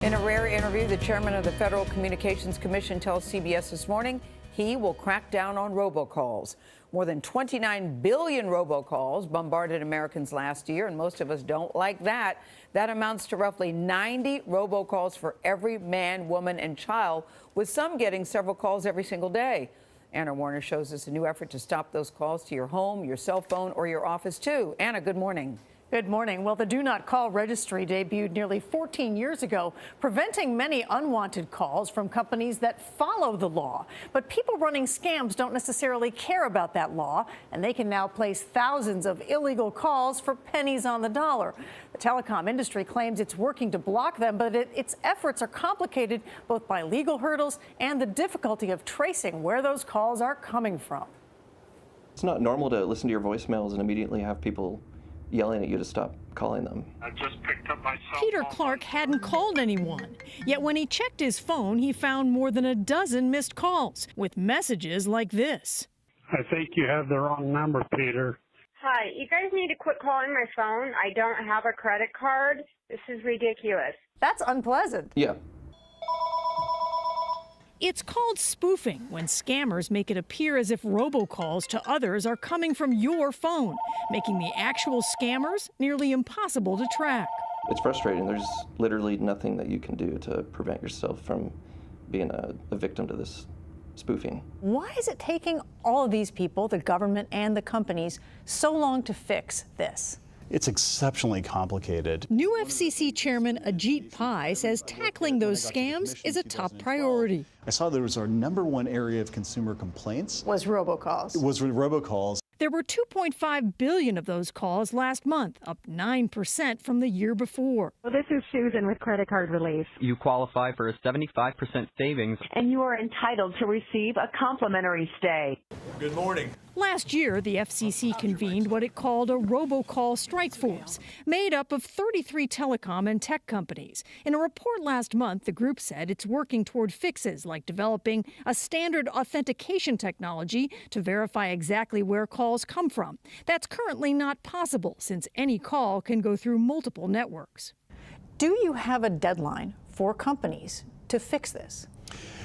In a rare interview, the chairman of the Federal Communications Commission tells CBS this morning he will crack down on robocalls. More than 29 billion robocalls bombarded Americans last year, and most of us don't like that. That amounts to roughly 90 robocalls for every man, woman, and child, with some getting several calls every single day. Anna Werner shows us a new effort to stop those calls to your home, your cell phone, or your office, too. Anna, good morning. Good morning. Well, the Do Not Call registry debuted nearly 14 years ago, preventing many unwanted calls from companies that follow the law. But people running scams don't necessarily care about that law, and they can now place thousands of illegal calls for pennies on the dollar. The telecom industry claims it's working to block them, but its efforts are complicated both by legal hurdles and the difficulty of tracing where those calls are coming from. It's not normal to listen to your voicemails and immediately have people yelling at you to stop calling them. I just picked up my cell Peter phone. Clark hadn't called anyone. Yet when he checked his phone, he found more than a dozen missed calls with messages like this. I think you have the wrong number, Peter. Hi, you guys need to quit calling my phone. I don't have a credit card. This is ridiculous. That's unpleasant. Yeah. It's called spoofing, when scammers make it appear as if robocalls to others are coming from your phone, making the actual scammers nearly impossible to track. It's frustrating. There's literally nothing that you can do to prevent yourself from being a victim to this spoofing. Why is it taking all of these people, the government and the companies, so long to fix this? It's exceptionally complicated. New FCC Chairman Ajit Pai says tackling those scams is a top priority. I saw there was our #1 area of consumer complaints. Was robocalls. It was robocalls. There were 2.5 billion of those calls last month, up 9% from the year before. Well, this is Susan with Credit Card Relief. You qualify for a 75% savings. And you are entitled to receive a complimentary stay. Good morning. Last year, the FCC convened what it called a robocall strike force, made up of 33 telecom and tech companies. In a report last month, the group said it's working toward fixes like developing a standard authentication technology to verify exactly where calls come from. That's currently not possible since any call can go through multiple networks. Do you have a deadline for companies to fix this?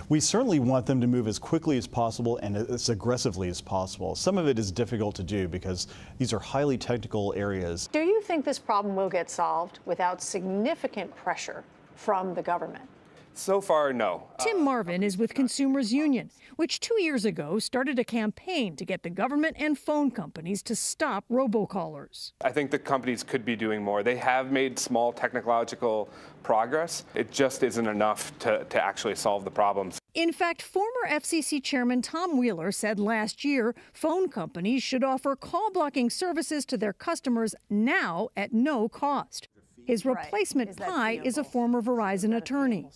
We certainly want them to move as quickly as possible and as aggressively as possible. Some of it is difficult to do because these are highly technical areas. Do you think this problem will get solved without significant pressure from the government? So far, no. Tim Marvin is with Consumers Union, which 2 years ago started a campaign to get the government and phone companies to stop robocallers. I think the companies could be doing more. They have made small technological progress. It just isn't enough to actually solve the problems. In fact, former FCC Chairman Tom Wheeler said last year phone companies should offer call blocking services to their customers now at no cost. His replacement, Pai, is a former Verizon attorney.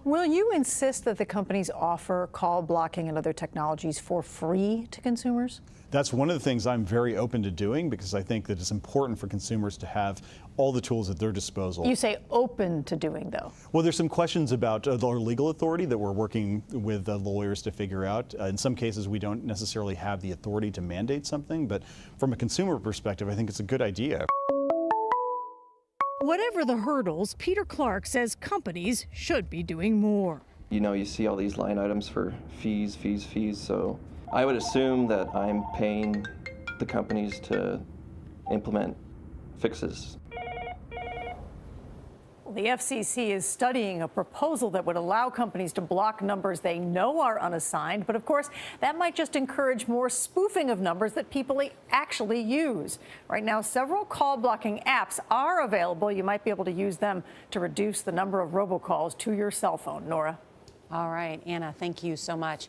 Will you insist that the companies offer call blocking and other technologies for free to consumers? That's one of the things I'm very open to doing because I think that it's important for consumers to have all the tools at their disposal. You say open to doing, though. Well, there's some questions about our legal authority that we're working with lawyers to figure out. In some cases, we don't necessarily have the authority to mandate something, but from a consumer perspective, I think it's a good idea. Whatever the hurdles, Peter Clark says companies should be doing more. You know, you see all these line items for fees, so I would assume that I'm paying the companies to implement fixes. The FCC is studying a proposal that would allow companies to block numbers they know are unassigned. But of course, that might just encourage more spoofing of numbers that people actually use. Right now, several call blocking apps are available. You might be able to use them to reduce the number of robocalls to your cell phone. Nora. All right, Anna, thank you so much.